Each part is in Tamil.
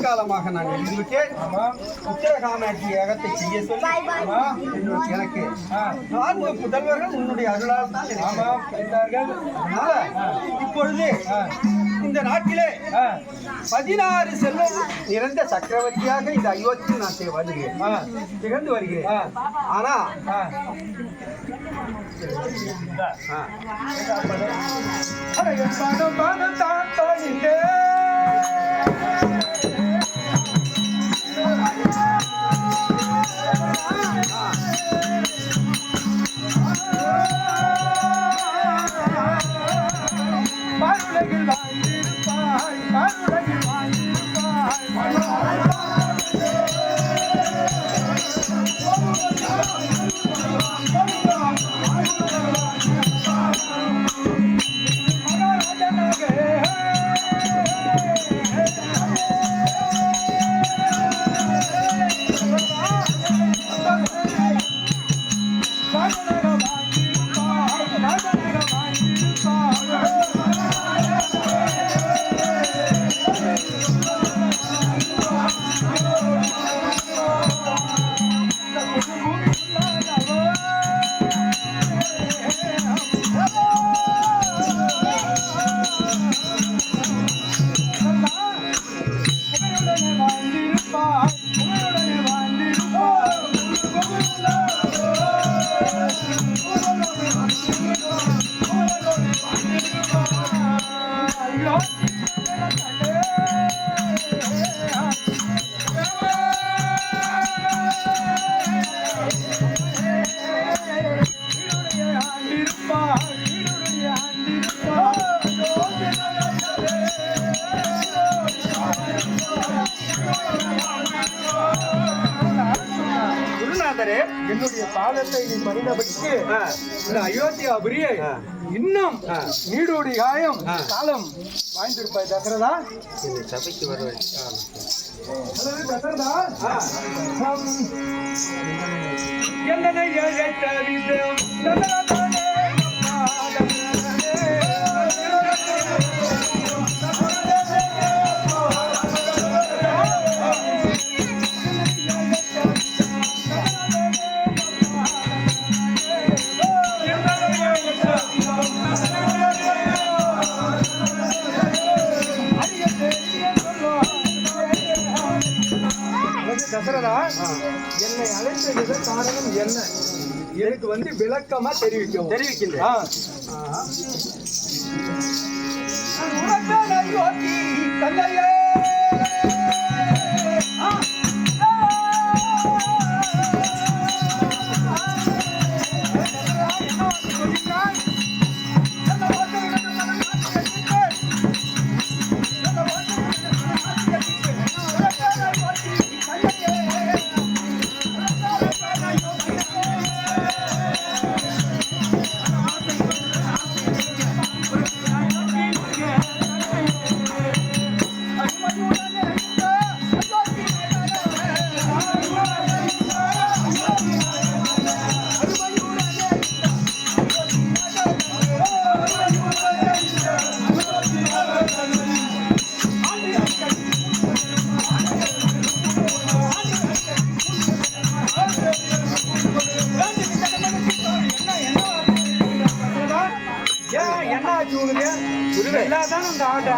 காலமாக நான் எழுதிவிட்டேன். உத்தரகாமாட்சி யாகத்தை செய்ய சொல்லி எனக்கு 4 புதல்வர்கள் உன்னுடைய அருளால் தான் இருந்தார்கள். இப்பொழுது இந்த நாட்டிலே 16 செல்வம் நிறைந்த சக்கரவர்த்தியாக இந்த அயோத்தி நாட்டை வருகிறேன், திகழ்ந்து வருகிறேன். ஆனா என்னுடைய பாதத்தை நீ பணிந்தபடிக்கு இந்த அயோத்தியாபுரியை இன்னும் நீடோடி காயம் காலம் வாய்ந்திருப்பாய் தசரதா. சபைக்கு வருவேன் தசரதா, என்னை தசரதா, என்னை அழைத்தது காரணம் என்ன? எனக்கு விளக்கமா தெரிவிக்கின்றேன்.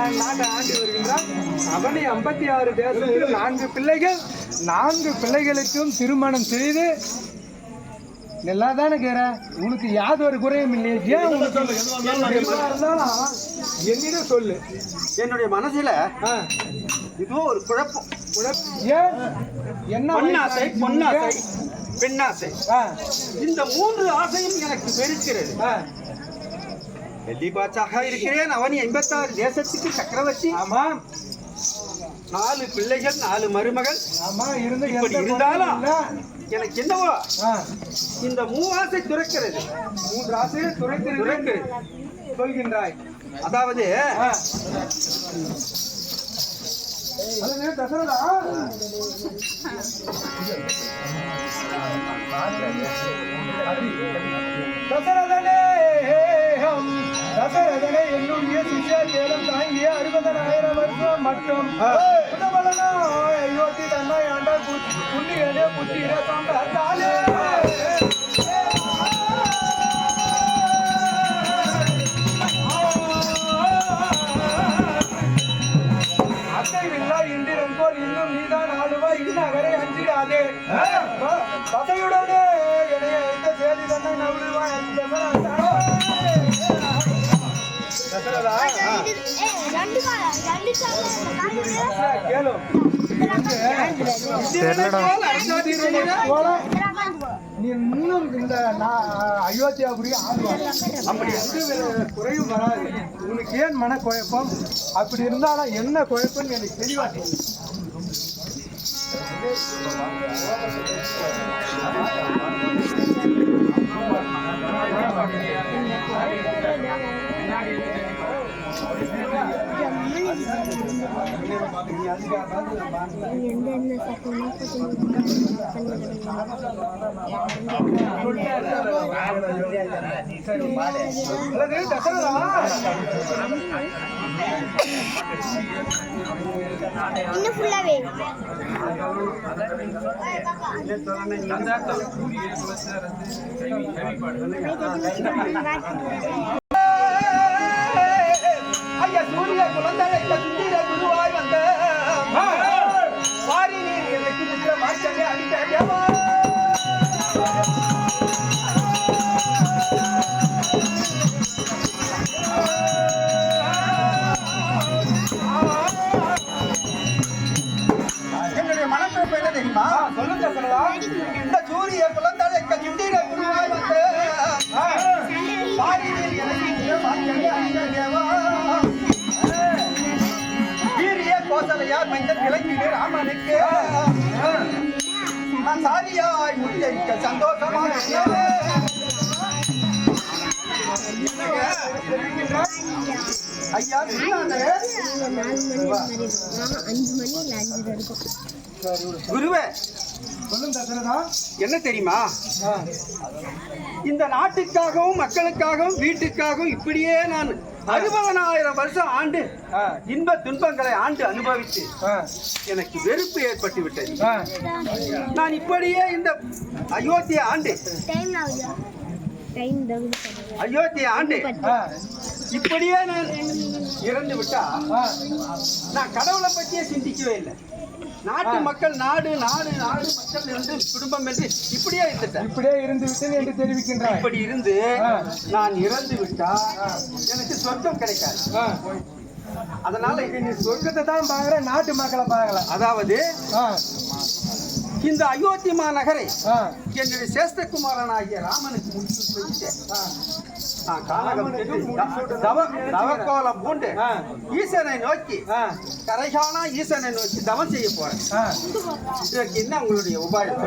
நாட்டை ஆண்டு வருகின்றான். அவனை 56 தேசத்தில் 4 பிள்ளைகள், 4 பிள்ளைகளுக்கும் திருமணம் செய்து நல்லா தானே கேற. உனக்கு யாதொரு குறையும் இல்லையே. ஏன் உனக்கு என்னிடம் சொல்லு. என்னுடைய மனசுல இதோ ஒரு குழப்பம். ஏன்? என்ன? பொன்னாசை, பொன்னாசை, பெண்ணாசை, இந்த 3 ஆசையும் எனக்கு வெறுக்கிறது. டெல்லி பாட்சாக இருக்கிறேன். அவனி 56 தேசத்துக்கு சக்கரவர்த்தி. ஆமா. 4 பிள்ளைகள், 4 மருமகள். ஆமா. இருந்தாலும் எனக்கு என்னவோ இந்த 3 ஆசை துறக்கிறது. 3 ஆசையை துறக்கிறது சொல்கின்றாய். அதாவது தசரதா, தசரதனே என்னுடைய சிஷ்ய தேலம் தாங்கிய 60,000 வருஷம் மட்டும் எல்லாம் நீதான் ஆளுவாய் இந்நகரை அஞ்சிடாதே பதையுடனே என்னைய வைத்த சேதி தன்னை நவுடுவாய் கேளும் நீ இன்னும் இந்த அயோத்தியாபுரியும் ஆழ்வார் அப்படி எந்த குறையும் வராது. உனக்கு ஏன் மன குழப்பம்? அப்படி இருந்தாலும் என்ன குழப்பம் எனக்கு தெளிவா இன்னும் ஃபுல்லாவே ஐயா சூரிய குழந்தை குருவாய் வந்த வாரி நீர் எனக்கு மாற்றமே அடிக்கவா என்னுடைய மனப்பிறப்பு என்ன தெரியுமா? சொல்லுங்க சொல்லலாம். இந்த சூரிய குழந்தை சுந்தர குருவாய் வந்த வாரி நீர் எனக்கு மாற்றமே அடிக்கவா கோசலையார் மைந்தன் விளங்கிடு ராமனுக்கு நான் சாரியாய் முறியடிக்க சந்தோஷமாக ஐயா குருவே என்ன தெரியுமா? இந்த நாட்டுக்காகவும் மக்களுக்காகவும் வீட்டுக்காகவும் இப்படியே நான் 60,000 வருஷம் ஆண்டு இன்ப துன்பங்களை ஆண்டு அனுபவித்து எனக்கு வெறுப்பு ஏற்பட்டு விட்டது. நான் இப்படியே இந்த அயோத்திய ஆண்டு இப்படியே நான் இறந்து விட்டா நான் கடவுளை பற்றியே சிந்திக்கவே இல்லை. நாட்டு மக்கள் நாடு நாடு நாடு மக்கள் என்று குடும்பம் என்று இப்படியே இருந்து விட்டேன் என்று தெரிவிக்கின்றார். இப்படி இருந்து நான் இறந்து விட்டா எனக்கு சொர்க்கம் கிடைக்காது. அதனால நீ சொர்க்கத்தை தான் பாக்குற, நாட்டு மக்களை பார்க்கல. அதாவது இந்த அயோத்தி மாநகரை என்னுடைய சேஷ்டகுமாரனாகிய ராமனுக்கு முடிச்சு வச்சுட்டு தவக்கோலம் பூண்டு ஈசனை நோக்கி கரைகானா ஈசனை நோக்கி தவம் செய்ய போறேன். இதற்கு என்ன உங்களுடைய உபாயம்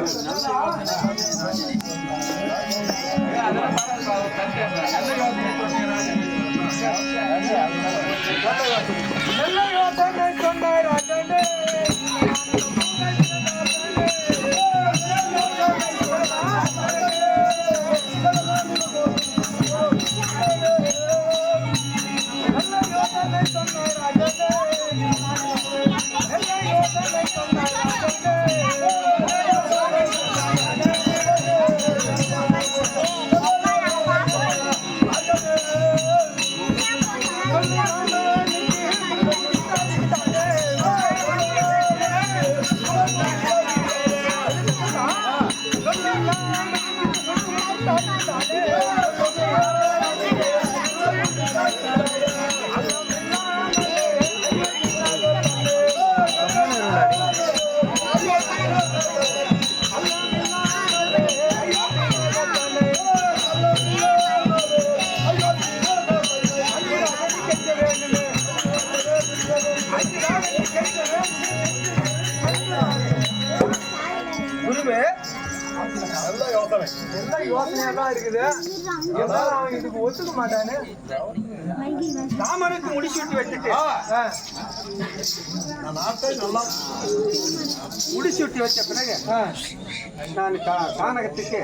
யோசனையா தான் இருக்குது. அவன் இதுக்கு ஒத்துக்க மாட்டானே. ராமனுக்கு முடிச்சுட்டு வச்சுட்டு முடிச்சுட்டு வச்ச பிறகு நான் கானகத்துக்கு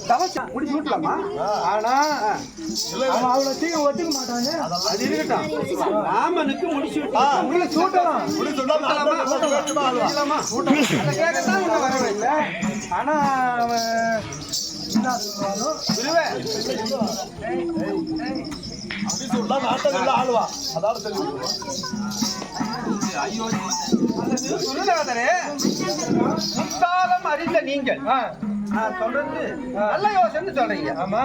தவசம் முடிச்சு விட்டலாமா? ஆனா அவன் அவ்வளவு சீக்கிரம் ஒத்துக்க மாட்டானே. அது இருக்கட்டும். ராமனுக்கு முடிச்சு விட்டு சூட்டலாம். வரவே இல்லை. ஆனா அவன் குருநாதரே, முக்காலம் அறிந்த நீங்கள் தொடர்ந்து நல்ல யோசனை சொல்றீங்க. ஆமா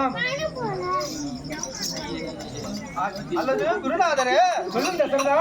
அல்லது குருநாதரே சொல்லுங்க சொல்லுங்க.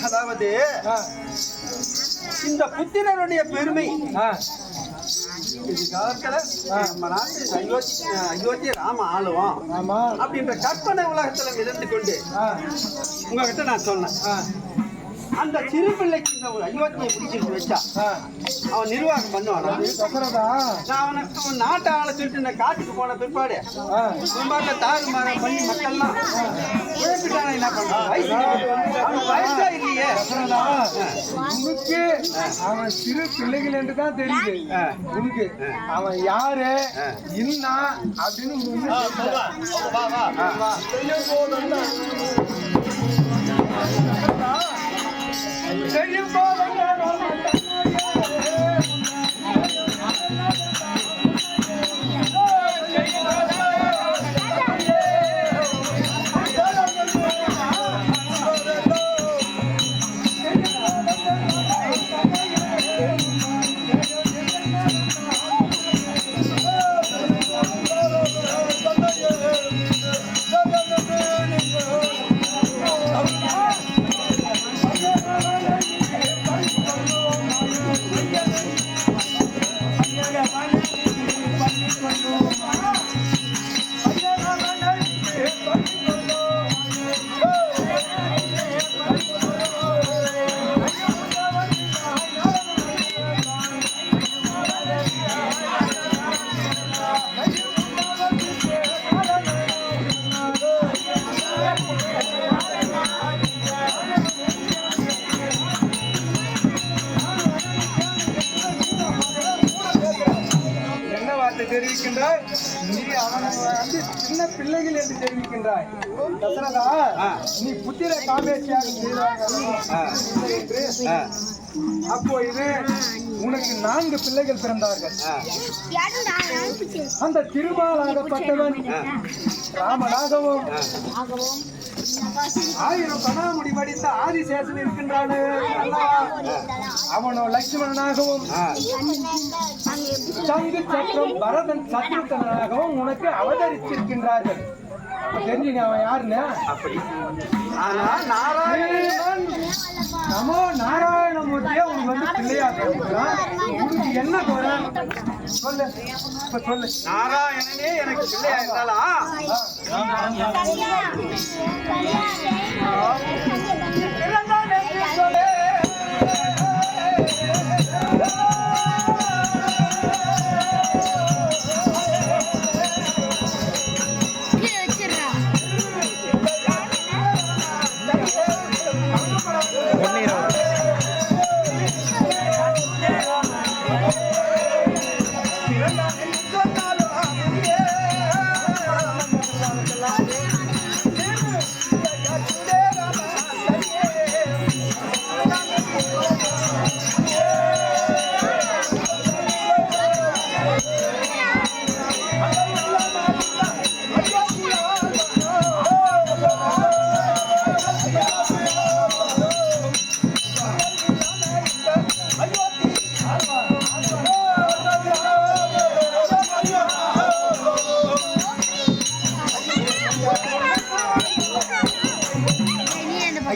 அதாவது இந்த புத்திரனுடைய பெருமை இது காலத்துல நம்ம நாட்டு அயோத்தி ராம ஆளுவோம் அப்படின்ற கற்பனை உலகத்துல மிதந்து கொண்டு உங்ககிட்ட நான் சொன்னேன். அந்த சிறு பிள்ளைக்கு இந்த ஒரு அயோத்தியை முடிச்சிட்டு வச்சா அவன் நிர்வாகம் பண்ணுவானா? நான் அவன் நாட்டை ஆள சொல்லிட்டு இந்த காட்டுக்கு போன பிற்பாடு தாறு மாற பண்ணி மக்கள்லாம் உழைப்பிட்டான என்ன பண்றான்? வயசா இல்லையே. உனக்கு அவன் சிறு பிள்ளைகள் என்று தான் தெரியுது. உனக்கு அவன் யாரு என்ன அப்படின்னு தெரியும் தெரிவிக்கின்றாய். நீ அவனை வந்து சின்ன பிள்ளைகள் என்று தெரிவிக்கின்றாய். தசரதா, நீ புத்திர காமேட்சியாக அப்போ இது உனக்கு 4 பிள்ளைகள் பிறந்தார்கள். அந்த திருமாலாகப்பட்டவன் ராமனாகவும் 1000 கணாமுடி படித்த ஆதிசேஷன் இருக்கின்றானே, அவனோ லட்சுமணனாகவும் சங்கு சக்கரம் பரதன் சத்ருகனாகவும் உனக்கு அவதரிச்சிருக்கின்றார்கள். தெரிஞ்சுங்க அவன் யாருன்னு? அப்படி நாராயணன் நமோ நாராயணமூர்த்தியா உனக்கு வந்து பிள்ளையா இருக்கிறான். உனக்கு என்ன குறை சொல்லு, இப்ப சொல்லு. நாராயணனே எனக்கு பிள்ளையா இருந்தாலும்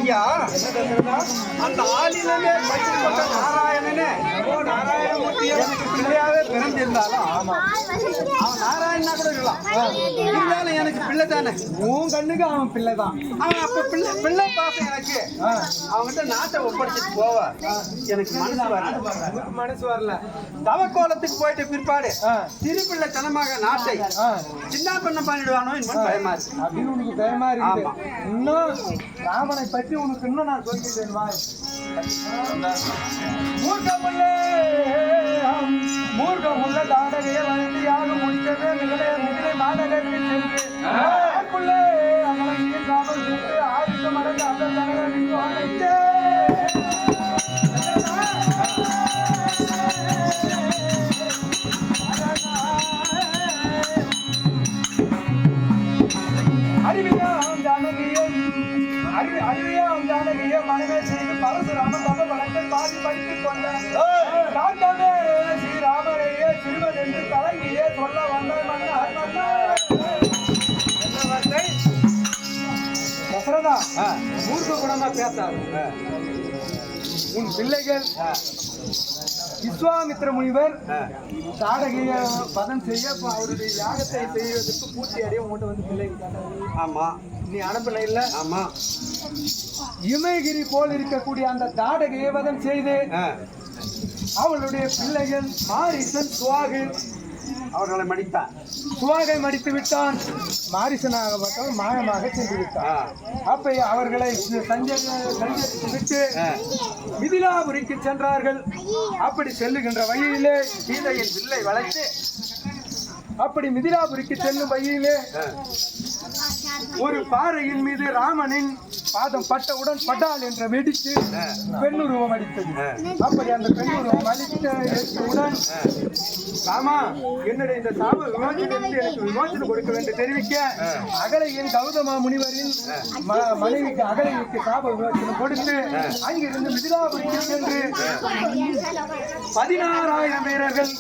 ஐயா அந்த ஆளிலே பயிர் கொண்ட நாராயணனே நாராயணமூர்த்தி எனக்கு பிள்ளையாவே பிறந்திருந்தாலும் அவன் நாராயணனா கூட இருக்கலாம். இருந்தாலும் எனக்கு பிள்ளை தானே. உன் கண்ணுக்கு அவன் பிள்ளைதான். அவன் அப்ப பிள்ளை பாசம் எனக்கு அவன்கிட்ட நாட்டை ஒப்படைச்சிட்டு போவ எனக்கு மனசு வரல. தவக்கோலத்துக்கு போயிட்டு பிற்பாடு திருப்பிள்ளைத்தனமாக நாட்டை சின்ன பண்ண பண்ணிடுவானோ இன்னும் பயமா இருக்கு. அப்படின்னு உனக்கு பயமா இருக்கு. இன்னும் ராமனை பற்றி உனக்கு இன்னும் நான் சொல்லிட்டேன். மூர்க்கமுள்ள தாடகையை வளர்த்தியாக முடித்தது மிகலை மாநகரில் சென்று ஆதிக்க மடங்கு அந்த அழைத்தே அறிவியாம் ஜானகியை மனமே செய்து பரசுராமன் தக வழக்கை பாதி படித்துக் கொண்ட காந்தமே ஸ்ரீராமரையே சிறுவன் என்று கலங்கியே சொல்ல வந்த தசரதா மூர்க்க குணமா பேசாரு. உன் பிள்ளைகள் விஸ்வாமித்திர முனிவர் தாடகைய பதம் செய்ய அவருடைய யாகத்தை செய்வதற்கு பூர்த்தி அடைய உங்கள்கிட்ட வந்து பிள்ளைகள். ஆமா, நீ அனுப்பல இல்ல? ஆமா. இமயகிரி போல் இருக்கக்கூடிய அந்த தாடகையை வதம் செய்து அவளுடைய பிள்ளைகள் மாரிசன் சுவாகு அவர்களை மடித்தான். சுவாகை மடித்து விட்டான். மாரிசனாகப்பட்டவன் மாயமாக சென்று விட்டான். அப்ப அவர்களை சஞ்சரித்து விட்டு மிதிலாபுரிக்கு சென்றார்கள். அப்படி செல்லுகின்ற வழியிலே சீதையின் வில்லை வளைத்து அப்படி மிதிலாபுரிக்கு செல்லும் வழியிலே ஒரு பாறையின் மீது ராமனின் பாதம் பட்டவுடன் பட்டால் என்ற வெடித்து பெண்ணுருவம் அடித்தது. அப்படி அந்த பெண்ணுருவம் அடித்தவுடன் ராமா என்னுடைய இந்த சாப விமோசனத்திற்கு எனக்கு விமோசனம் கொடுக்க வேண்டும் தெரிவிக்க அகலையின் கௌதமா முனிவரின் மனைவிக்கு அகலைக்கு சாப விமோசனம் கொடுத்து அங்கிருந்து மிதிலாபுரிக்கு சென்று 16,000 வீரர்கள்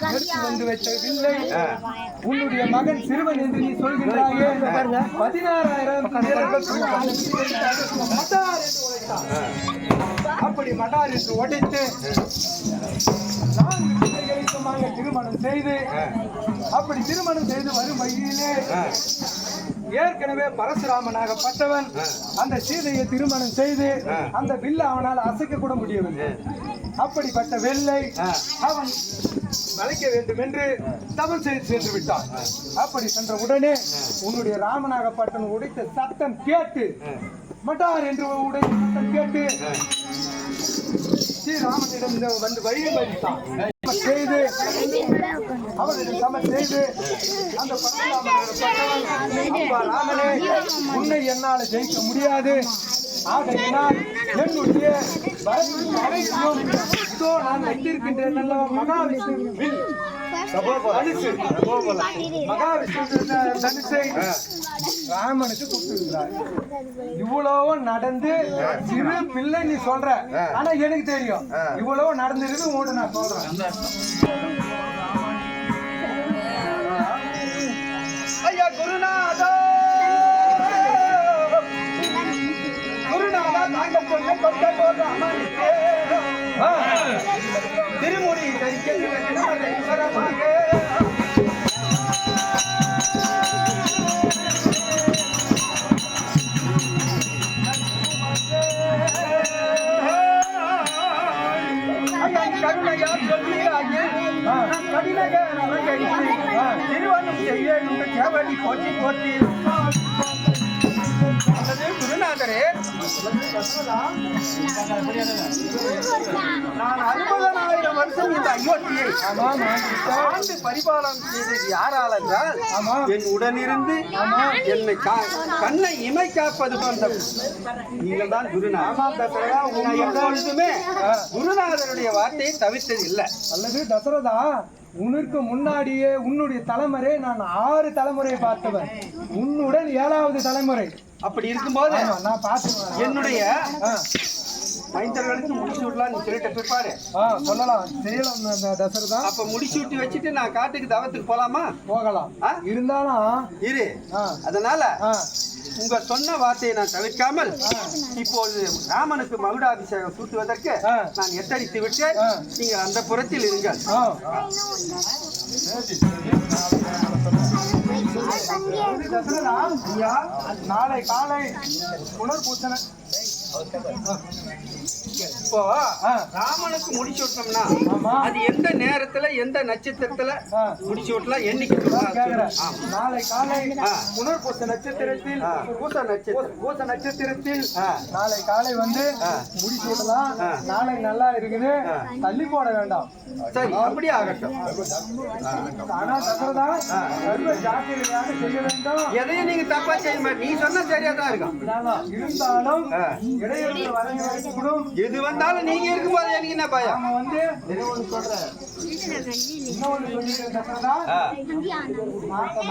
எடுத்து வந்து வைத்த வில்லை உன்னுடைய மகன் சிறுவன் என்று நீ சொல்கின்றாயே 16,000 வீரர்கள் அப்படி மடார் என்று உடைத்து 4 பிள்ளைகளுக்குமாக திருமணம் செய்து அப்படி திருமணம் செய்து வரும் வழியிலே ஏற்கனவே பரசுராமனாகப்பட்டவன் அந்த சீதையை திருமணம் செய்து அந்த வில்லை அவனால் அசைக்க கூட முடியவில்லை. அப்படிப்பட்ட வெள்ளை அவன் வளைக்க வேண்டும் என்று தவறு செய்து சென்று விட்டான். அப்படி சென்ற உடனே உன்னுடைய ராமனாகப்பட்டவன் உடைத்த சத்தம் கேட்டு மட்டார் என்று உடைத்த சத்தம் கேட்டு ஸ்ரீராமனிடம் வந்து வழியை மறித்தான் செய்து அவரிடம் சமன் செய்து அந்த ராமனே உன்னை என்னால் ஜெயிக்க முடியாது. ஆகையினால் என்னுடைய அனைத்தையும் இதோ நான் வைத்திருக்கின்றேன் மகாவிஷ்ணு தனுசை ராமனுக்கு கொடுத்திருக்கிறார். இவ்வளவு நடந்து சிறு பிள்ளை நீ சொல்ற, ஆனா எனக்கு தெரியும் இவ்வளவு நடந்திருக்கு உங்கள்ட்ட நான் சொல்றேன். ஐயா குருநாதா நாங்க சொன்ன கொண்ட போது அமர்ந்தே திருமுடி கருணையா சொல்லியாயே கடினக திருவண்ணம் செய்ய சேவடி போட்டி போட்டி குருநாதரே நான் 60,000 வருஷம் இந்த அயோத்தியை ஆண்டு பரிபாலனம் செய்தது யாரால் என்றால் என் உடனிருந்து என்னை கண்ணை இமை காப்பது போன்ற நீங்கள் தான் குருநாதர். எப்பொழுதுமே குருநாதருடைய வார்த்தையை தவிர்த்தது இல்லை. அல்லது தசரதா உனக்கு முன்னாடியே உன்னுடைய தலைமுறை நான் 6 தலைமுறையை பார்த்தவன், உன்னுடன் 7வது தலைமுறை. அப்படி இருக்கும்போது நான் பார்த்து என்னுடைய மைந்தர்களுக்கு முடிச்சு விடலாம் நீ சொல்லிட்ட பிற்பாடு சொல்லலாம் செய்யலாம் தசரதா. அப்ப முடிச்சு விட்டு வச்சுட்டு நான் காட்டுக்கு தவத்துக்கு போலாமா? போகலாம். இருந்தாலும் இரு. அதனால உங்க சொன்ன வார்த்தையை நான் தவிர்க்காமல் இப்போது ராமனுக்கு மகுடாபிஷேகம் சூட்டுவதற்கு நான் எத்தரித்து விட்டு நீங்க அந்த புறத்தில் இருங்கள். நாளை காலை புனர்பூசண இப்போ ராமனுக்கு முடிச்சு விட்டோம்னா அது எந்த நேரத்துல எந்த நட்சத்திரத்துல முடிச்சு விட்டலாம் என்னைக்கு? நாளை காலை புனர்பூச நட்சத்திரத்தில் பூச நட்சத்திரத்தில் நாளை காலை வந்து முடிச்சு விடலாம். நாளை நல்லா இருக்குது, தள்ளி போட வேண்டாம். சரி, அப்படியே ஆகட்டும். ஆனா தசரதா சர்வ ஜாக்கிரதையாக செய்ய வேண்டும். எதையும் நீங்க தப்பா செய்ய மாட்டீங்க. நீ சொன்னா சரியா தான் இருக்கும். இருந்தாலும் இடையில வரக்கூடும். எது வந்தாலும் நீங்க இருக்கும் போது எனக்கு என்ன பயம்? நாம வந்து இன்னொன்னு சொல்லிக்கிறேன் தசரதா.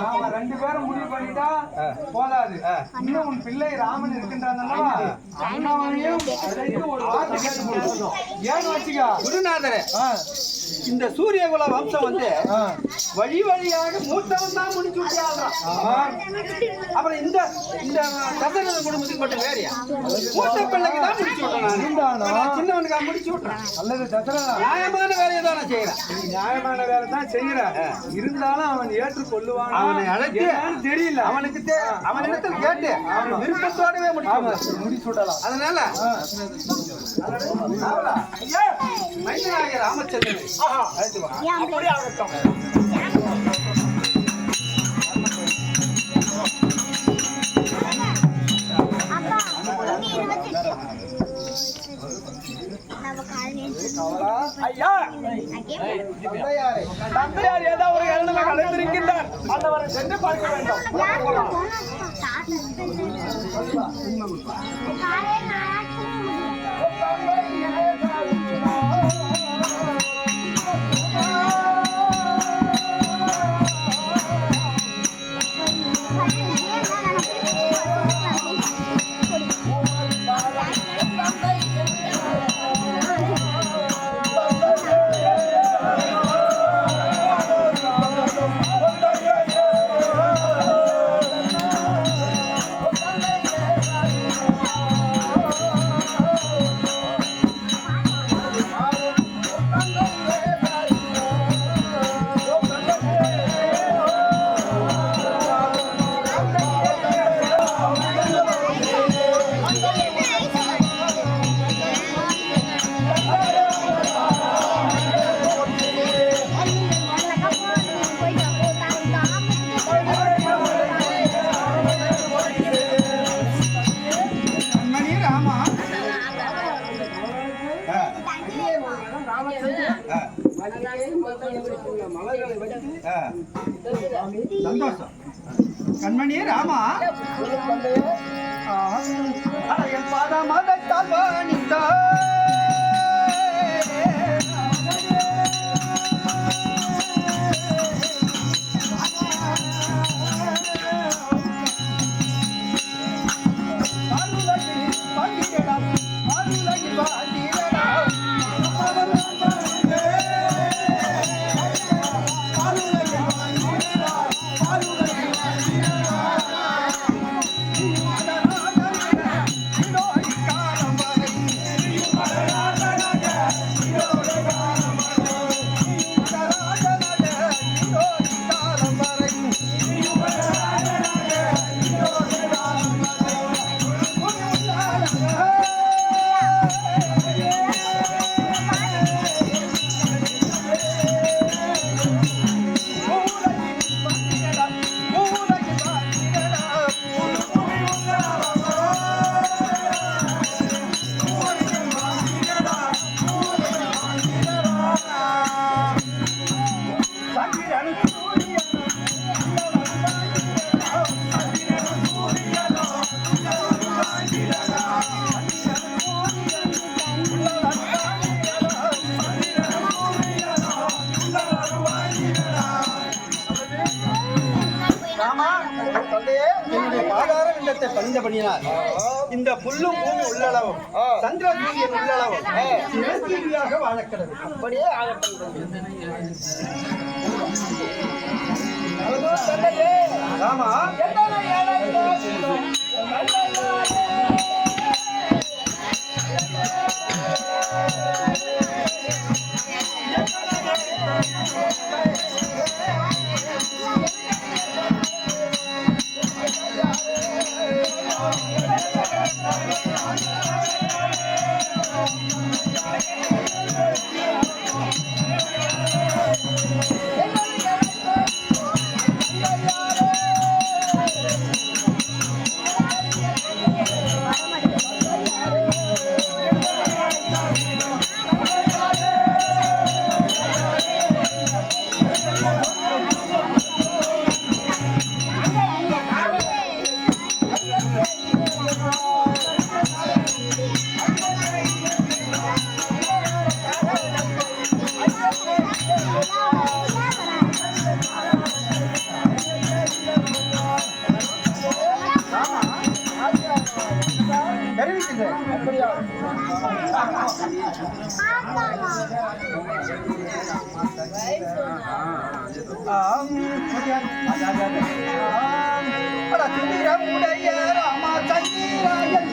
நாம 2 பேரும் முடிவு பண்ணிட்டா போதாது. இன்னும் உன் பிள்ளை ராமன் இருக்கின்றான். அண்ணாவையும் ஒரு வார்த்தை கேட்டு ஏன்னு வச்சுக்கா குருநாதரே, இந்த சூரியகுல வம்சம் வந்து வழி வழியாக மூத்தவன் தான் முடிச்சு விட்டாங்க. அப்புறம் இந்த இந்த தசரத குடும்பத்துக்கு மட்டும் வேறையா? மூத்த பிள்ளைக்கு தான் முடிச்சு விட்டேன். நான் சின்னவனுக்கு முடிச்சு விட்டேன். அல்லது தசரதா நியாயமான வேலையை தான் நான் செய்யறேன். நியாயமான வேலை தான் செய்யறேன். இருந்தாலும் அவன் ஏற்றுக்கொள்ளுவான். அவனை அழைத்து தெரியல, அவனுக்கு அவனிடத்தில் கேட்டு அவன் விருப்பத்தோடவே முடிச்சு விடலாம். அதனால மைந்தனாகிய ராமச்சந்திரன் அப்படியே ஆகட்டும். ஐயா, தந்தையார் ஏதாவது ஒரு இழந்தமை கலைந்திருக்கின்றார். அந்தவரை சென்று பார்க்க வேண்டும். சந்தோஷம். கண்மணியே ராமா, என் பாதமதத்தால் வாணித்தாய் அறிந்தபடியினால் இந்த புல்லும் பூமி உள்ளளவும் சந்திர சூரியன் உள்ளளவும் சிவசீவியாக வாழக்கிறது. அப்படியே ஆகட்டும். ஆமா உடைய ராமச்சந்திராயன்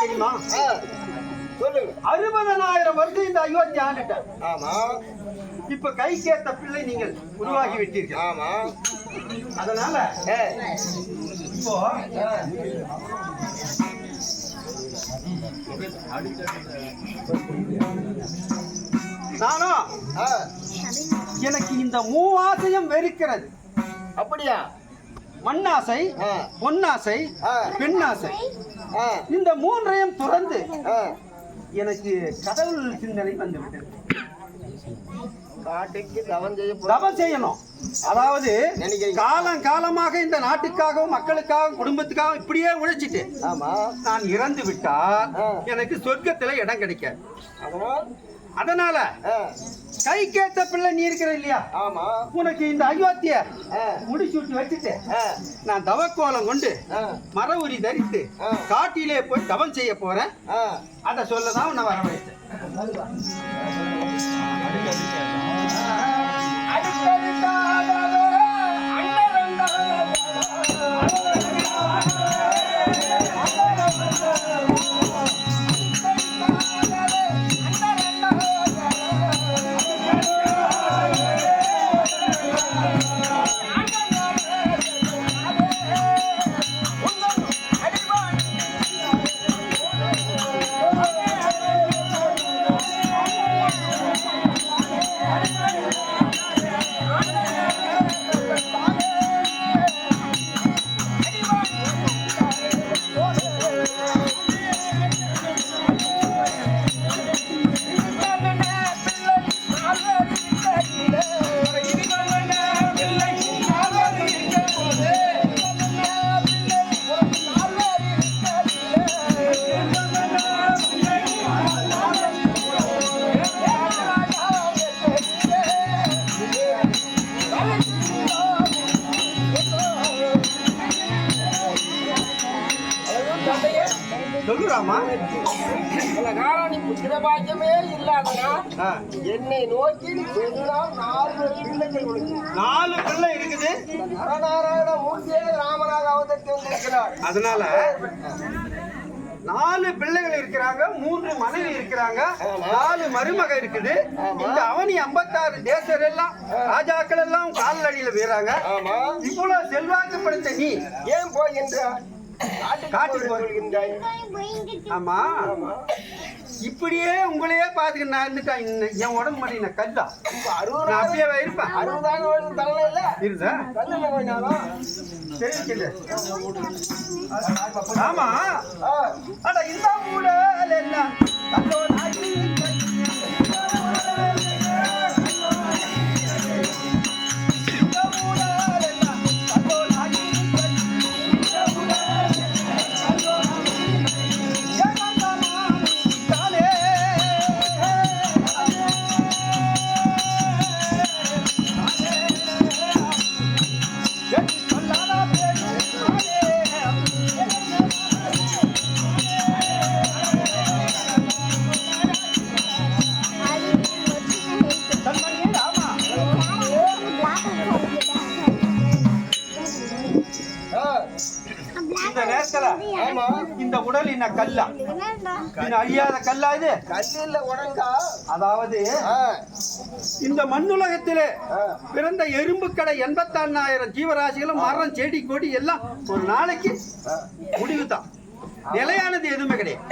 தெரியுமா? சொல்லுங்க. 60,000 வருஷம் இந்த அயோத்தி ஆண்டுட்டேன். ஆமா. இப்ப கை சேர்த்த பிள்ளை நீங்கள் உருவாகி விட்டீர்கள். ஆமா. அதனால இப்போ நானும் எனக்கு இந்த மூவாசையும் வெறுக்கிறது. அப்படியா? மண்ணாசை, பொன்னாசை, பெண்ணாசை, இந்த மூன்றையும் துறந்து எனக்கு கடவுள் சிந்தனை வந்துவிட்டது. காட்டுக்கு தவம் செய்யணும். அதாவது காலம் காலமாக இந்த நாட்டுக்காகவும் மக்களுக்காகவும் குடும்பத்துக்காகவும் இப்படியே உழைச்சிட்டு நான் இறந்து விட்டால் எனக்கு சொர்க்கத்துல இடம் கிடைக்காது. அதனால கை கேட்ட பிள்ளை நீ இருக்கிற இல்லையா? ஆமா. உனக்கு இந்த அயோத்திய முடிச்சுட்டு வச்சுட்டு நான் தவக்கோலம் கொண்டு மர உரி தரித்து காட்டிலே போய் தவம் செய்ய போறேன். அத சொல்லதான் உன்னை வர வைத்தேன். சொல்லுறாமா. சில காலம் நீ புத்திர பாக்கியமே இல்லாதனா என்னை நோக்கி வெகுநாள் 4 பிள்ளைகள் கொடுத்து 4 பிள்ளை இருக்குது. நரநாராயண மூர்த்தியே ராமராக அவதரித்து வந்திருக்கிறார். அதனால 4 பிள்ளைகள் இருக்கிறாங்க, 3 மனைவி இருக்கிறாங்க, 4 மருமக இருக்குது. இந்த அவனி 56 தேசர் எல்லாம் ராஜாக்கள் எல்லாம் கால் அடியில வீறாங்க. ஆமா, இவ்வளவு செல்வாக்கு படுத்த நீ ஏன் போகின்றாய்? காட்டுக்கு போகின்றாய். ஆமா, இப்படியே உங்களையே பாத்துக்கிட்டு நான் இருந்துட்டேன். என் உடம்பு மாட்டேன் நான் கல்லா 60 நான் அப்படியே இருப்பேன். 60 தலை இல்ல இருந்தா கல்லுல போயினாலும் தெரிவிக்கல. ஆமா, அட இந்த ஊடல் எல்லாம் கல்லோடாகி இந்த நேரத்துல இந்த உடல் என்ன கல்லா, அழியாத கல்லா இது? கல்லில் உடங்கா. அதாவது இந்த மண்ணுலகத்திலே பிறந்த எறும்புக்கடை 84,000 ஜீவராசிகளும் மரம் செடி கொடி எல்லாம் ஒரு நாளைக்கு முடிவுதான், நிலையானது எதுவுமே கிடையாது.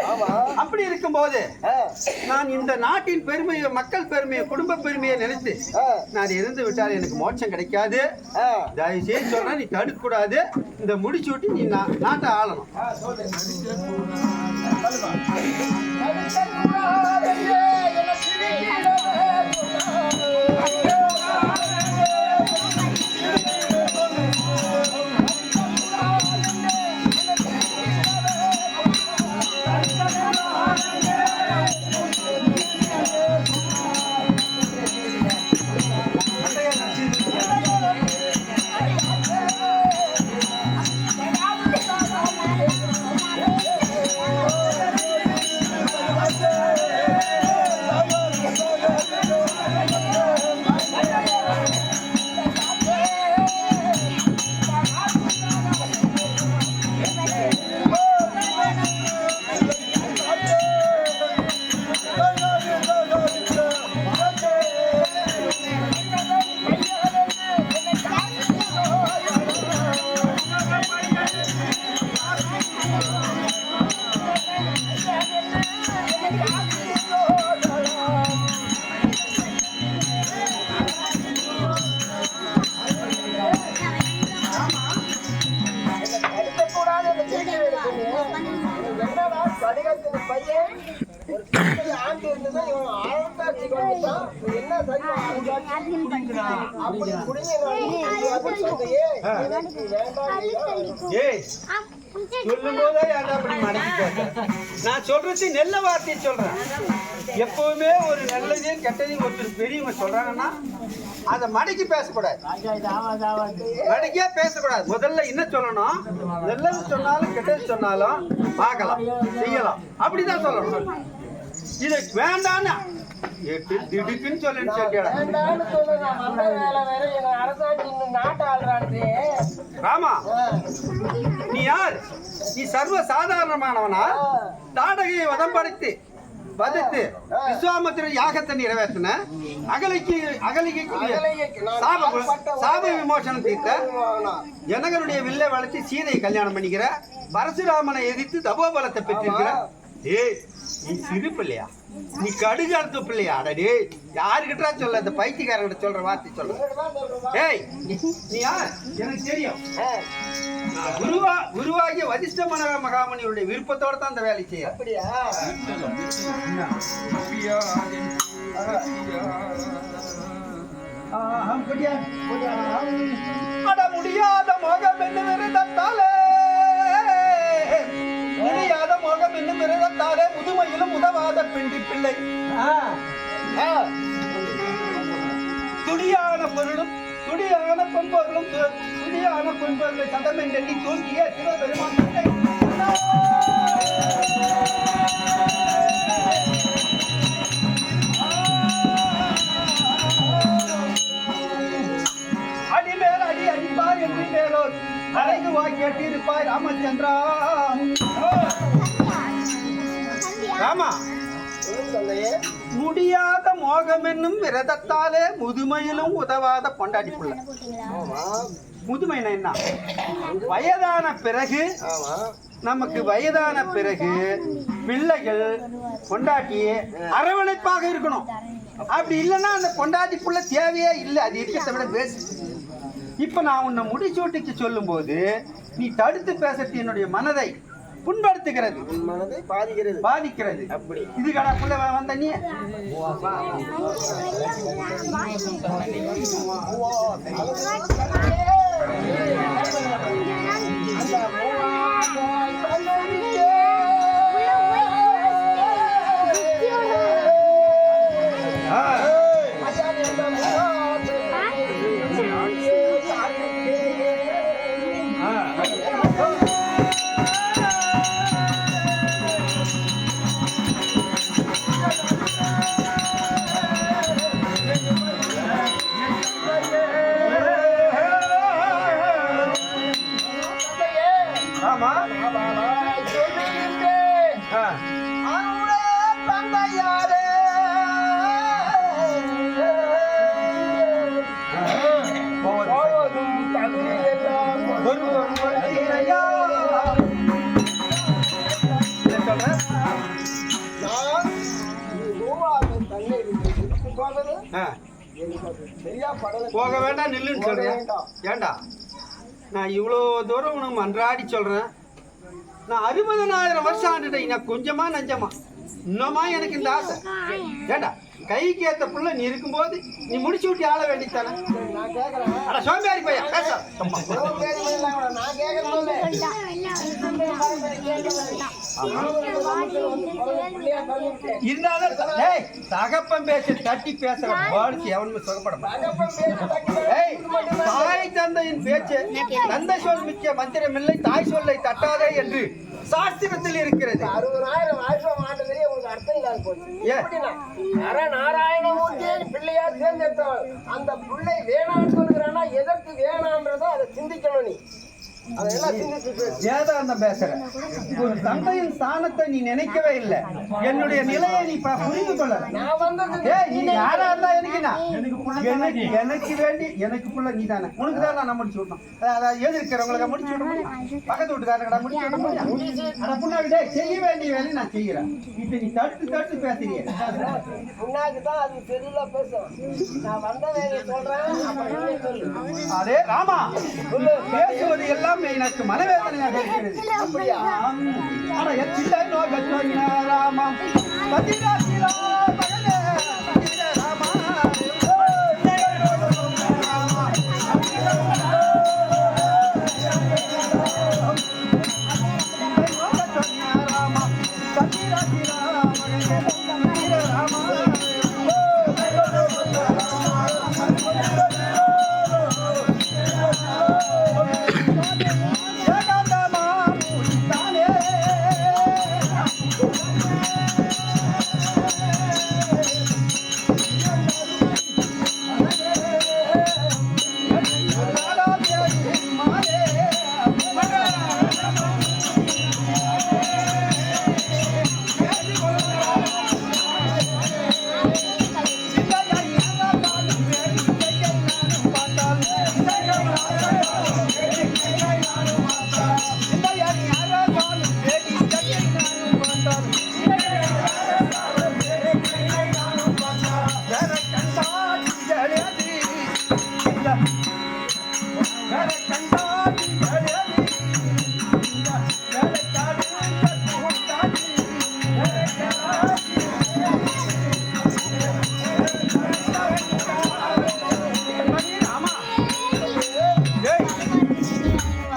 அப்படி இருக்கும்போது நான் இந்த நாட்டின் பெருமையை, மக்கள் பெருமையை, குடும்ப பெருமையை நினைத்து நான் இருந்து விட்டால் எனக்கு மோட்சம் கிடைக்காது. தயவு செய்து சொன்னா நீ தடுக்க கூடாது. இந்த முடிச்சு விட்டு நீ நாட்டை ஆளணும். சொல்லும் போதே அப்படி மடக்கி நான் சொல்றது நல்ல வார்த்தையை சொல்றேன். எப்பவுமே ஒரு நல்லதையும் கெட்டதையும் ஒருத்தர் பெரியவங்க சொல்றாங்கன்னா அதை மடக்கி பேசக்கூடாது, மடக்கியா பேசக்கூடாது. முதல்ல என்ன சொல்லணும், நல்லது சொன்னாலும் கெட்டது சொன்னாலும் பார்க்கலாம், செய்யலாம், அப்படிதான் சொல்லணும். இது வேண்டான்னா திடுக்குன்னு சொல்லிட்டு ராமா, நீ யார்? நீ சர்வ சாதாரணமானவனா? தாடகையை வதப்படுத்தி வதைத்து விஸ்வாமித்திர யாகத்தை நிறைவேற்றின, அகலிக்கு சாப விமோசனம் தீர்த்த, ஜனகனுடைய வில்லை வளர்ச்சி சீதையை கல்யாணம் பண்ணிக்கிற, பரசுராமனை எதிர்த்து தபோபலத்தை பெற்றிருக்கிற. ஏய், நீ சிறு பிள்ளையா? நீ கடுகாலத்து பிள்ளையா? அடடே, யாருக்கிட்டா சொல்ல, இந்த பைத்தியக்காரங்கிட்ட சொல்ற வார்த்தை சொல்ற. ஏய், நீ யார்? எனக்கு தெரியும். குருவாகிய வசிஷ்ட மகாமுனியுடைய விருப்பத்தோட தான் அந்த வேலை செய்ய. அப்படியா? முடியாத மோகம் என்ன விரதத்தாலே, முடியாத மோகம் என்ன விரதத்தாலே, முதுமையிலும் உதவாத பெண்டி பிள்ளை, துடியான பொருளும் துடியான பொன்பொருளும் துடியான பொன்பொருளை சதம் எண்ணி தூங்கிய சிவபெருமான் அடிமேல் அடி அடிப்பார் என்று மேலோர் அழகு கேட்டிருப்பாய் ராமச்சந்திரா. ராமா, முடியாத மோகம் என்னும் விரதத்தாலே முதுமையிலும் உதவாத பொண்டாட்டி புள்ள. முதுமைனா என்ன? வயதான பிறகு, நமக்கு வயதான பிறகு பிள்ளைகள் பொண்டாட்டியே அரவணைப்பாக இருக்கணும். அப்படி இல்லைன்னா அந்த பொண்டாட்டி புள்ள தேவையே இல்லை. அது இருக்கிறத விட பேசு. இப்ப நான் உன்னை முடிச்சூட்டிக்கு சொல்லும் போது நீ தடுத்து பேசுறது என்னுடைய மனதை புண்படுத்துகிறது, மனதை பாதிக்கிறது. பாதிக்கிறது. அப்படி இது கடப்புள்ள வந்த நீ போக வேண்டாம் நில்லுன்னு சொல்றேன். ஏண்டா நான் இவ்வளோ தூரம் உனக்கு மன்றாடி சொல்றேன். நான் 60,000 வருஷம் ஆண்டுட்டேன். நான் கொஞ்சமா நஞ்சமா இன்னமா எனக்கு இந்த ஆசை. ஏண்டா கைக்கு ஏத்த புள்ள நீ இருக்கும்போது நீ முடிச்சு விட்டு ஆள வேண்டித்தானே. அட சோம்பேறி பையா பேச. இருந்தாலும் தகப்பன் பேச தட்டி பேசுற பாடிச்சு எவனுமே சுகப்பட. தாய் தந்தையின் பேச்சு தந்தை சொல் மிக்க மந்திரம் இல்லை, தாய் சொல்லை தட்டாதே என்று சாஸ்திரத்தில் இருக்கிறது. 60,000 வருஷம் ஆண்டதுலயே உங்களுக்கு அர்த்தம் இல்லாத போச்சு. நாராயணமூர்த்தி பிள்ளையார் தேர்ந்தெடுத்தவள். அந்த பிள்ளை வேணான்னு சொல்லுகிறானா, எதற்கு வேணான்றதோ அதை சிந்திக்கணும். நீ வேதாந்தம் பேசுற ஒரு தந்தையின் ஸ்தானத்தை நீ நினைக்கவே இல்லை. என்னுடைய நிலையை நீ புரிந்து கொள்ள. நீ யாரா இருந்தா எனக்கு வேண்டி எனக்கு புள்ள நீ தானே. உனக்கு தான் நான் முடிச்சு விடணும். அதாவது எதிர்க்கிறவங்களுக்கு முடிச்சு விட முடியும், பக்கத்து வீட்டுக்காரங்கடா முடிச்சு விட முடியும். ஆனா புண்ணாக்கு செய்ய வேண்டிய வேலையை நான் செய்யறேன். இப்ப நீ தடுத்து தடுத்து பேசுறீங்க. புண்ணாக்குதான் அது தெரியல பேசுறேன். நான் வந்த வேலையை சொல்றேன். அதே ராமா பேசுவது எல்லாம் எனக்கு மனவேதனையாக இருக்கிறது. அப்படியா? ஆனா எச்சில்லை நோக்கி ராமம் பதிராசிரா மகனே ராமா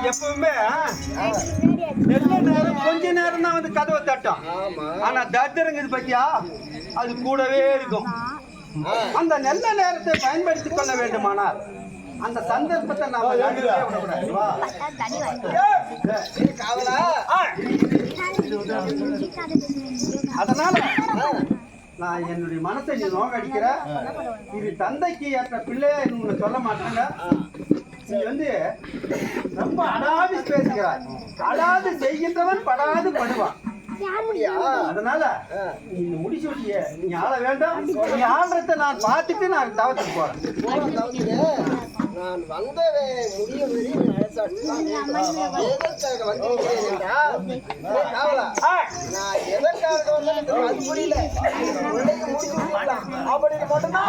எப்பவுமே நல்ல நேரம் கொஞ்ச நேரம் தான் வந்து கதவை தட்டும். ஆனா தத்திரங்க பத்தியா அது கூடவே இருக்கும். அந்த நல்ல நேரத்தை பயன்படுத்திக் கொள்ள வேண்டுமானால் அந்த சந்தர்ப்பத்தை நாம அதனால நான் என்னுடைய மனசை நீ நோக்கடிக்கிற. இது தந்தைக்கு ஏற்ற பிள்ளையா உன்னை சொல்ல மாட்டேங்க. நீ வந்து ரொம்ப அடாது பேசுகிறாய். அடாது செய்கின்றவன் படாது படுவான். அதனால நீ முடிச்சு விட்டிய, நீ ஆள வேண்டாம். நீ ஆள்றத நான் பார்த்துட்டு நான் தவத்துக்கு போறேன். நான் வந்த முடியும் எதற்காக வந்திருக்கிறேன் என்றால், நான் எதற்காக வந்தேன் புரியல. அப்படி மட்டும்தான்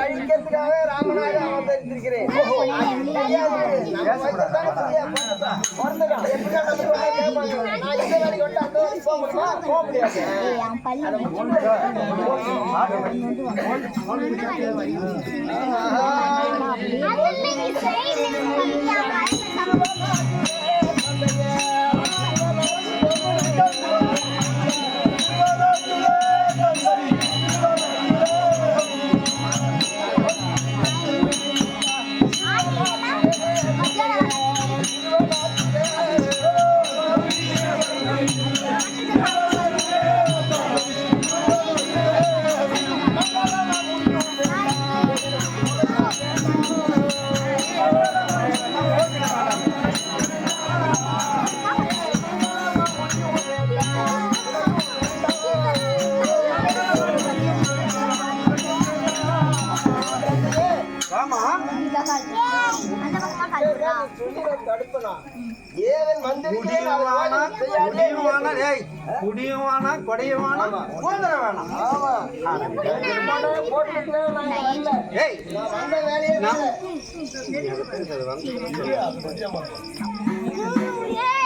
அழிக்கிறதுக்காக ராமனாக அவதரித்திருக்கிறேன். நான் இந்த வேலைக்கு வந்து அந்த வேலைக்கு போக முடியுமா? போக முடியாது. குடியுமானா கொடையுமானா போதர வேணாம்.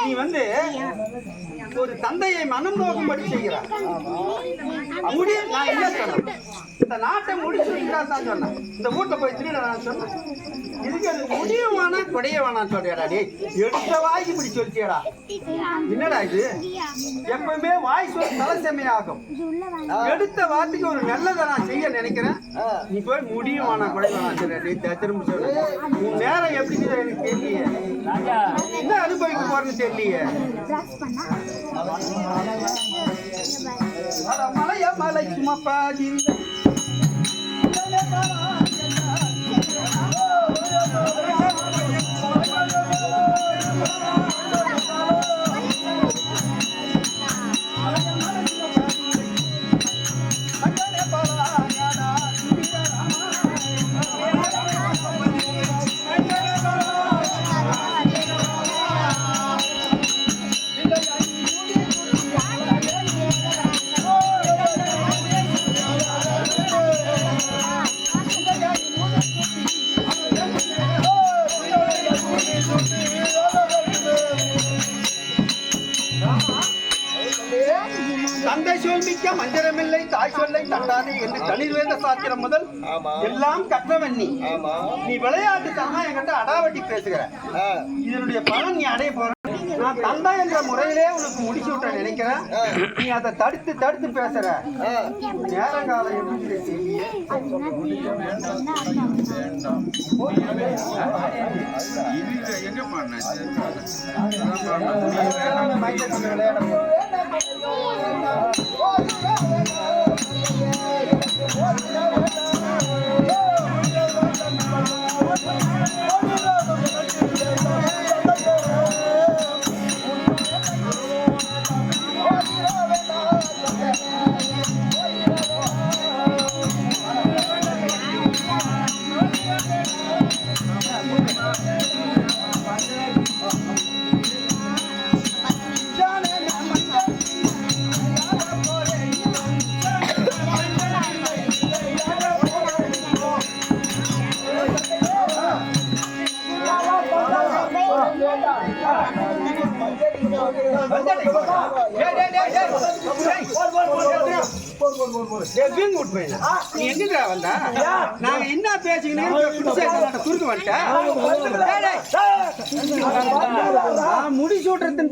நீ வந்து ஒரு தந்தையை மனம் நோக்கும்படி செய்கிறார். முடியும். நான் என்ன சொன்னேன்? இந்த நாட்டை முடிச்சு தான் சொன்னேன். இந்த வீட்டை போய் திருட நான் சொன்னேன். இதுக்கு அது முடியுமானா கொடைய வேணான்னு சொல்றியாடா? டே எடுத்த வாய்க்கு இப்படி சொல்லிட்டியடா. என்னடா இது? எப்பவுமே வாய் சொல்லி தலை செம்மையாகும். எடுத்த வார்த்தைக்கு ஒரு நல்லதை நான் செய்ய நினைக்கிறேன். நீ போய் முடியுமானா கொடைய வேணாம் சொல்றியா? திரும்ப சொல்லு. உன் நேரம் எப்படி எனக்கு தெரியலையே. என்ன அனுபவிக்க போறேன்னு தெரியலையே. மலைய மலை சும்மா பாதி தந்தை சொல் மிக்க மந்திரமில்லை, தாய் சொல்லை தட்டாதே என்று தனிர்வேத சாத்திரம் முதல் எல்லாம் கற்றவன் நீ. நீ விளையாட்டு தந்தா என்கிட்ட அடாவட்டி பேசுகிற. இதனுடைய பலன் நீ அடைய போற. நான் தந்தா என்ற முறையிலே உனக்கு முடிச்சு விட்ட நினைக்கிறேன். நீ அதை தடுத்து தடுத்து பேசுற. நேரங்காலம் எப்படி செய்ய எங்க பண்ண நீ எங்கடா வந்தா? நாங்க என்ன பேசிக்கிட்டு குறுக்கு வந்துட்டேன். முடிச்சு விட்டுறது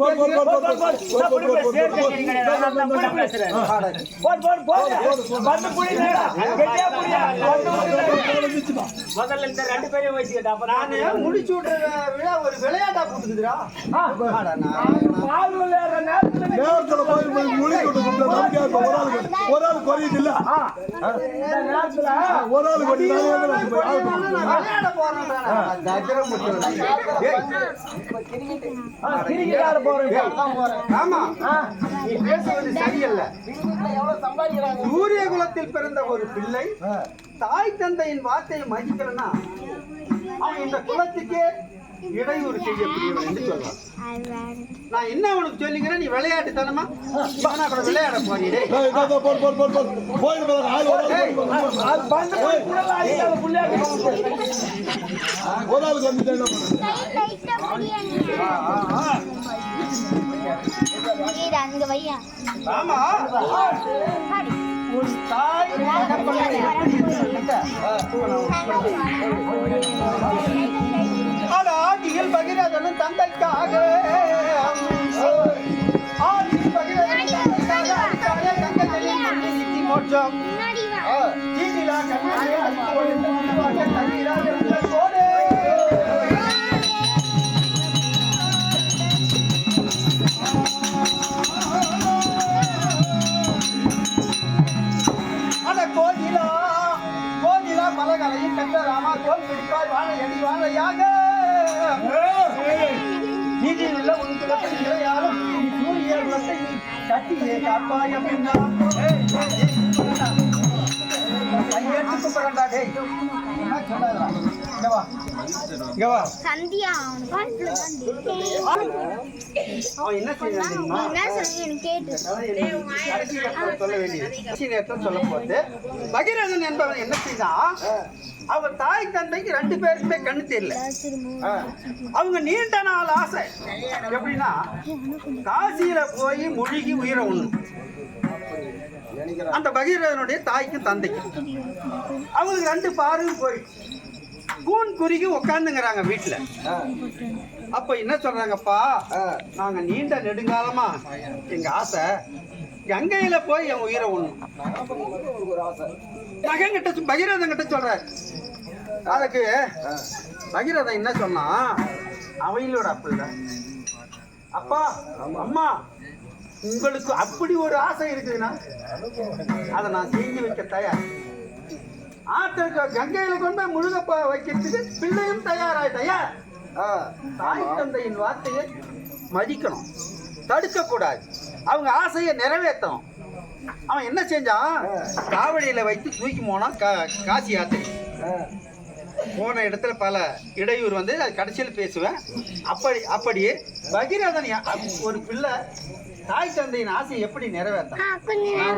முதல்ல இந்த 2 பேரையும் வச்சுக்கிட்டா. நானு முடிச்சு விடுற விழா ஒரு விளையாட்டா போட்டுக்குதுடா. பால் விளையாடுற நேரத்துல நேரத்துல போய் மொழி கொண்டு ஒரு ஆள் குறையுது இல்ல இந்த நேரத்துல ஒரு ஆள் கொண்டு விளையாட போறேன் கிரிக்கெட் ஆட போறேன் ஆமா நீ பேசுவது சரியல்ல. எவ்வளவு சம்பாதிக்கிறாங்க சூரிய குலத்தில் பிறந்த ஒரு பிள்ளை தாய் தந்தையின் வார்த்தையை மதிக்கலன்னா அவன் இந்த குலத்துக்கே இடையூறு செய்யக்கூடியவன் என்று சொல்லலாம். நான் என்ன உனக்கு சொல்லிக்கிறேன், நீ விளையாட்டு தனமா கூட விளையாட போறீடே. போயிட்டு ஆள் ஒரு ஆளுக்கு வந்து ஆமா உன் தாய் ஆதியில் பகிரதனும் தந்தைக்காக ஆதியில் பகிரதனும் தந்தைக்காக கங்கைகளில் மண்ணை நீக்கி மோட்சம் தீதிலா கண்ணாடி தண்ணீராக இருந்த போதே கோதிலா பலகலையும் கற்ற ராமா தோல் பிடிப்பாய் வாழை அடி வாழையாக நீதியில் உள்ள உன் குலத்தில் இறையாலும் சூரிய குலத்தை நீ கட்டியே காப்பாய் அப்படின்னா கையெழுத்துக்கு பிறண்டா டேய் என்ன சொல்லாதா இங்க வா சந்தியா அவன் என்ன செய்யறான் தெரியுமா? சொல்ல வேண்டியது சொல்ல போது பகிரதன் என்பவன் என்ன செய்தான், அவன் தாய் தந்தைக்கு 2 பேருக்குமே கண்ணு தெரியல. அவங்க நீண்ட நாள் ஆசை எப்படின்னா காசியில போய் முழுகி உயிரை உண்ணும். அந்த பகீரதனுடைய தாய்க்கும் தந்தைக்கும் அவங்களுக்கு 2 பார்வையும் போயிடுச்சு. கூன் குறுகி உட்காந்துங்கிறாங்க வீட்டுல. அப்ப என்ன சொல்றாங்கப்பா, நாங்க நீண்ட நெடுங்காலமா எங்க ஆசை கங்கையில போய் என் உயிரை ஒண்ணும். மகன்கிட்ட பகீரதன் கிட்ட சொல்ற. அதுக்கு பகீரதன் என்ன சொன்னா, அவையிலோட அப்பா அப்பா அம்மா உங்களுக்கு அப்படி ஒரு ஆசை இருக்குதுன்னா அதை நான் செஞ்சு வைக்க தயார். ஆற்றுக்கு கங்கையில கொண்டு முழுக வைக்கிறதுக்கு பிள்ளையும் தயாராயிட்டையா. தாய் தந்தையின் வார்த்தையை மதிக்கணும், தடுக்க கூடாது, அவங்க ஆசையை நிறைவேற்றணும். அவன் என்ன செஞ்சான், காவடியில வைத்து தூக்கி போனான் காசி யாத்திரை. போன இடத்துல பல இடையூறு வந்து அது கடைசியில் பேசுவேன். அப்படியே பகீரதன் ஒரு பிள்ளை தாய் தந்தையின் ஆசையை எப்படி நிறைவேற்றான்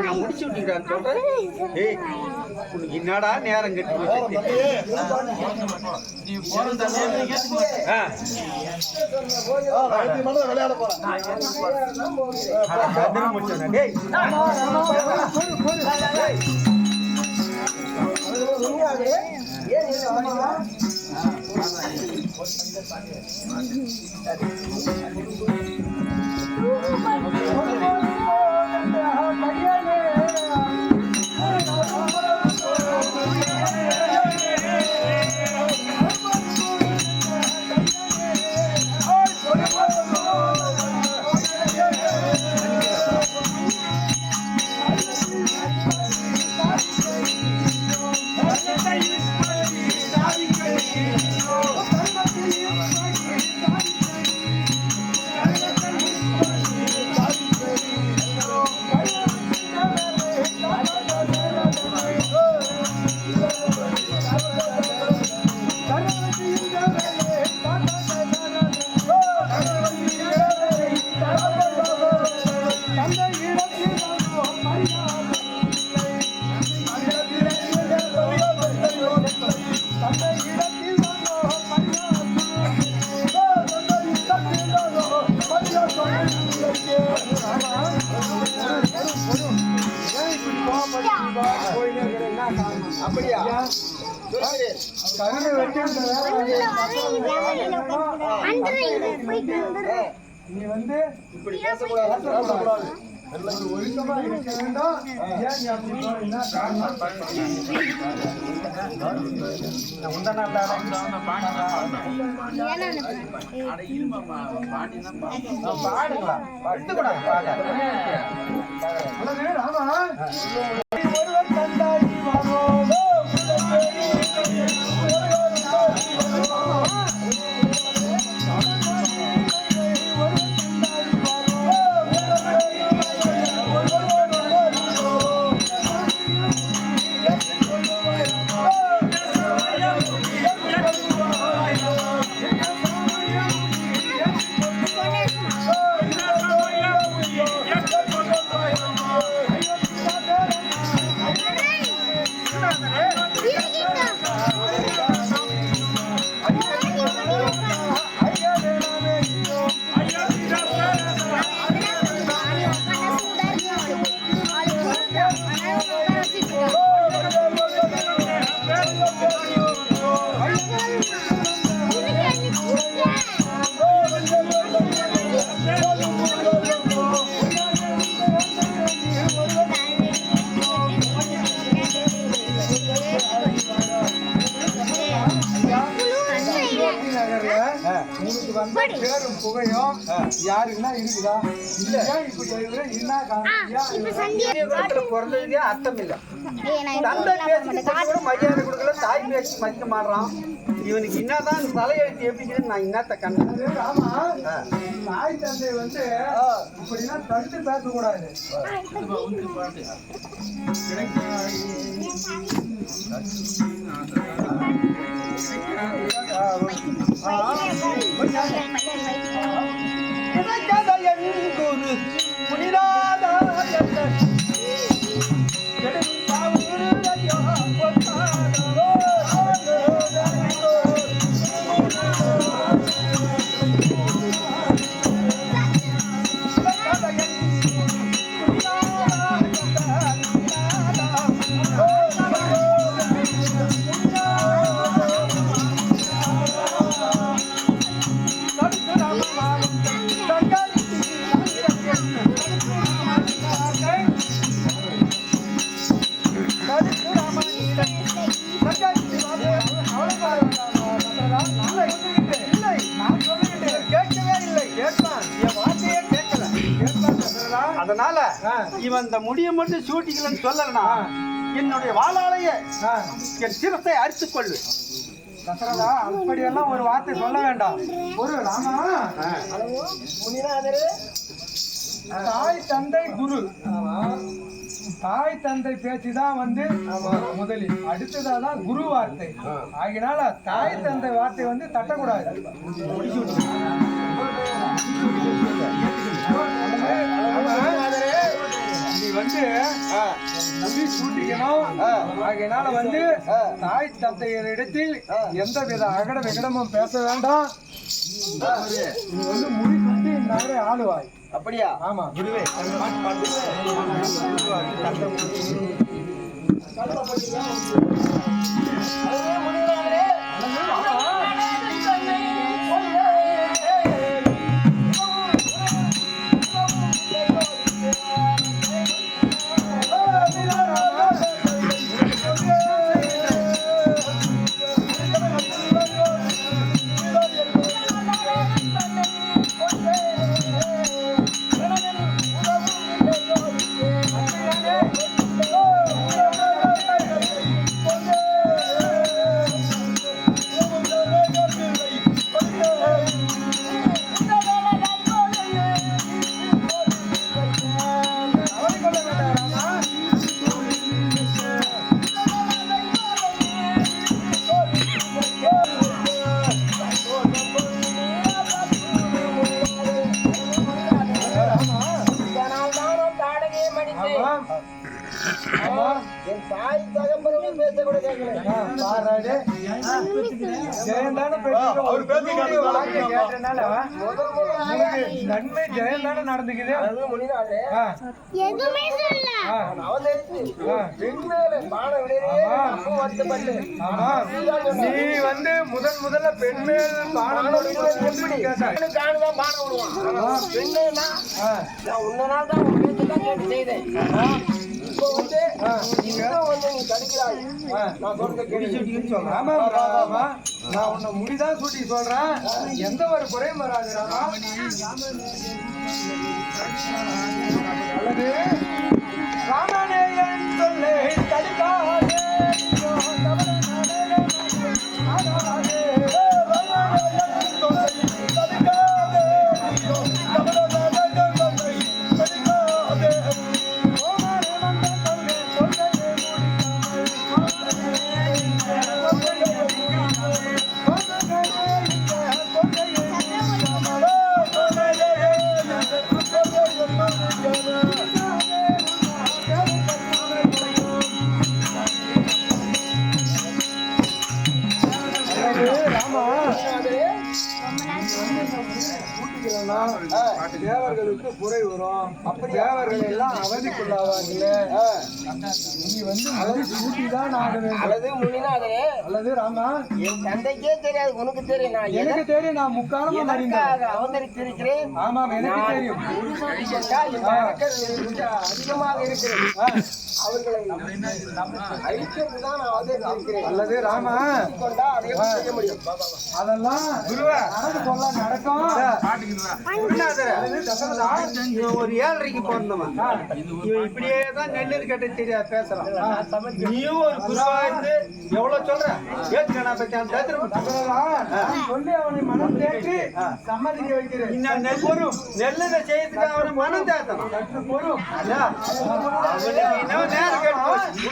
நான் முடிச்சு விட்டுக்கிறான்னு சொல்றேன். ஏய் உனக்கு என்னடா நேரம் கட்டி விளையாட போறேன். அப்படியா நீ வந்து இப்படி பேசக்கூடாது. ஒரு ஒழுக்கமா இருக்க வேண்டும். ஏன் நீ அப்படி போறீங்கன்னா காரணம் ஒருவர் கண்டாய் வாரோதோ உனக்கு வந்த பேரும் புகையும் யாருன்னா இருக்குதா? இல்ல இப்ப என்ன காரணம்? பிறந்ததுக்கே அர்த்தம் இல்ல. தந்தை பேசுறது கூட மரியாதை கொடுக்கல, தாய் பேசி மதிக்க மாட்டான். இவனுக்கு என்னதான் தலையெழுத்து எப்படி நான் என்னத்த கண்ணு. ஆமா, தாய் தந்தை வந்து இப்படின்னா தடுத்து பேசக்கூடாது. அதனால இவன் இந்த முடிய மட்டும் சூட்டிக்கலன்னு சொல்லலனா என்னுடைய வாளாலேயே என் சிரத்தை அரித்துக் கொள்ளு. தசரதா, அப்படியெல்லாம் ஒரு வார்த்தை சொல்ல வேண்டாம். ஒரு ராமா, தாய் தந்தை குரு, தாய் தந்தை பேச்சுதான் வந்து முதலில், அடுத்ததான் குரு வார்த்தை. ஆகினால தாய் தந்தை வார்த்தை வந்து தட்டக்கூடாது. நீ வந்து முடி சூட்டிக்கணும். ஆகையினால வந்து தாய் தந்தையரிடத்தில் எந்தவித அகட விகடமும் பேச வேண்டாம். நீ வந்து முடி சுட்டி நாளே ஆளுவாய். அப்படியா? ஆமா குருவே. என் தாய் தகப்பனும் பேசக்கூட நன்மை ஜெயம் தானே நடந்துக்குது. நீ வந்து முதல்ல பெண் மேல் பானம் உன்னதான் எல்லாம் கேட்டு செய்தேன். இப்போ வந்து இன்னும் வந்து நீ தடுக்கிறாய். நான் சொல்றதை கேட்டு ஆமா ராமா, நான் உன்னை முடிதான் சூட்டி சொல்றேன். எந்த ஒரு குறையும் வராது ராமா. அல்லது ராமனே என் சொல்லை தடுக்காதே, தேவர்களுக்கு குறை வரும். அப்படி தேவர்கள் எல்லாம் அவதிக்குள்ளாவார்கள். நீ வந்து சூட்டிதான் ஆக வேண்டும். அல்லது முனிநாதரே, அல்லது ராமா, என் தந்தைக்கே தெரியாது, உனக்கு தெரியும். நான் எனக்கு தெரியும், நான் முக்காலமும் அறிந்தேன். அவதரித்திருக்கிறேன். ஆமாம், எனக்கு தெரியும். அதிகமாக இருக்கிறேன். அவர்களை அழிக்கிறதுதான் நான் அவதரித்திருக்கிறேன். அல்லது ராமா, கொண்டா அதை எப்படி செய்ய முடியும்? அதெல்லாம் நடந்து சொல்ல நடக்கும். இவன் ஒரு 7:30க்கு பிறந்தவன். இவன் இப்படியே தான் நெல்லு கட்ட தெரியாது பேசுறான். நீயும் ஒரு குருவா இருந்து எவ்வளவு சொல்ற ஏத்துக்கணா பத்தி அந்த சொல்லி அவனை மனம் தேற்றி சம்மதிக்க வைக்கிறேன். இன்னும் நெல்லுல செய்யறதுக்கு அவனை மனம் தேத்தணும். பொறும் அவனுக்கு இன்னும் நேரம் கேட்டு போச்சு.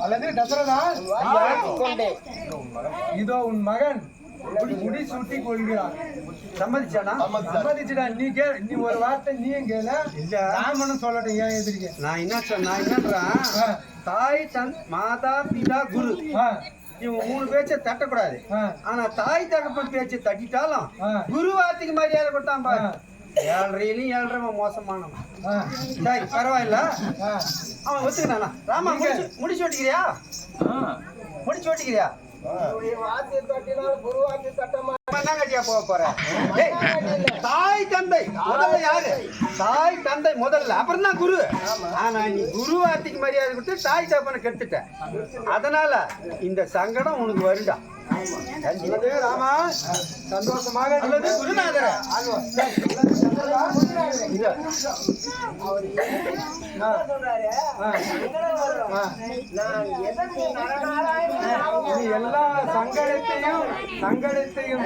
அல்லது தசரதா, இதோ உன் மகன் முடி சூட்டி கொள்கிறான். சம்மதிச்சானா? சம்மதிச்சுடா. நீ ஒரு வார்த்தை நீயும் கேள. ராமனும் சொல்லட்டும். ஏன் எதிர்க்க நான் என்னன்றான், தாய் தன் மாதா பிதா குரு இவன் 3 பேச்சை தட்டக்கூடாது. ஆனா தாய் தகப்பன் பேச்சை தட்டிட்டாலும் குரு வார்த்தைக்கு மரியாதை கொடுத்தான் பாரு. 7:30 7:30 மோசமானவன். சரி பரவாயில்ல, அவன் ஒத்துக்கிட்டானா? ராமா முடிச்சு ஓட்டிக்கிறியா? முடிச்சு ஓட்டிக்கிறியா? தாய் தந்தை முதல்ல யாரு? தாய் தந்தை முதல்ல, அப்புறம் தான் குரு. ஆனா நீ குரு வார்த்தைக்கு மரியாதை கொடுத்து தாய் தகப்பனை கெடுத்துட்ட. அதனால இந்த சங்கடம் உனக்கு வருடா. ராமா, சந்தோஷமாக அல்லது குருநாதர எல்லா சங்கடத்தையும்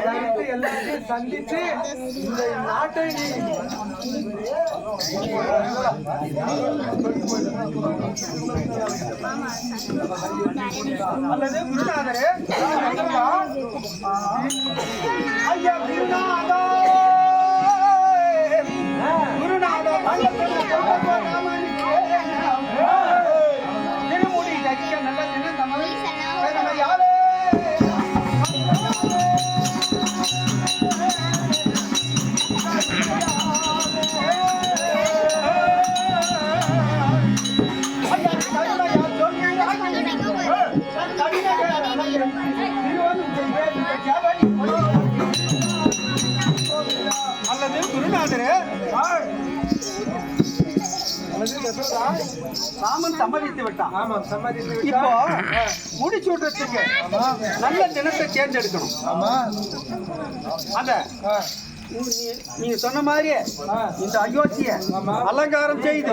தவிர்த்து எல்லாத்தையும் சந்தித்து இந்த நாட்டை அல்லது குருநாதரே, ஐயா குருநாதா, குருநாதா திருமுடி தடிக்க நல்ல தினம் தமிழ் யாரே அல்லது குருநாதரே, விட்டான். ராமன் சம்மதித்து விட்டான். ஆமா, சம்மதித்து இப்போ விட்டான். முடிச்சு விடுறதுக்கு ஆமா, நல்ல தினத்தை தேர்ந்தெடுக்கணும். ஆமா, அத ஆ, நீங்க சொன்ன மாதிரியே ஆ, இந்த அயோத்திய ஆமா. அலங்காரம் செய்து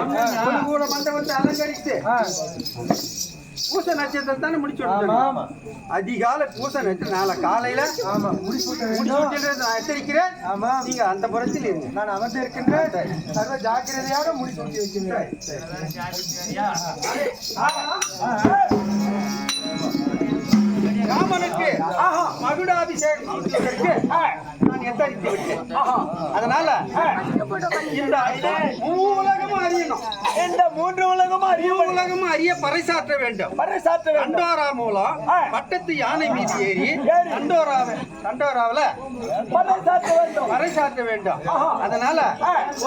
கூட மண்டபத்தை அலங்கரித்து ஆ, பூச நட்சத்திரம் தானே முடிச்சு ஆமா, விட்டுருக்கோம். ஆமா, அதிகாலை பூச நட்சத்திரம் நாளை காலையில ஆமா, முடிச்சு விட்ட முடிச்சு வேண்டும். விட்டுறது நான் எச்சரிக்கிறேன். ஆமா, நீங்க அந்த புறத்தில் இருங்க. நான் அமர்ந்து இருக்கின்றேன். சர்வ ஜாக்கிரதையாக முடிச்சு விட்டு வைக்கின்றேன். ராமனுக்கு மகுடாபிஷேகம் செய்வதற்கு நான் எச்சரித்து விட்டேன். அதனால இந்த மூலகமும் அறியணும். இந்த 3 உலகமும் உலகமும் அறிய பறைசாற்ற வேண்டும். பறைசாற்ற வேண்டும். தண்டோரா மூலம் பட்டத்து யானை மீது ஏறி தண்டோராவில பறைசாற்ற வேண்டும். பறைசாற்ற வேண்டும். அதனால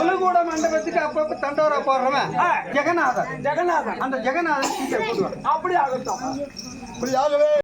ஒலுகூட மண்டபத்துக்கு அப்பப்ப தண்டோரா போடுறவன் ஜெகநாதன். ஜெகநாதன் அந்த ஜெகநாதன் கூட்டுவான். அப்படி ஆகட்டும். இப்படியாகவே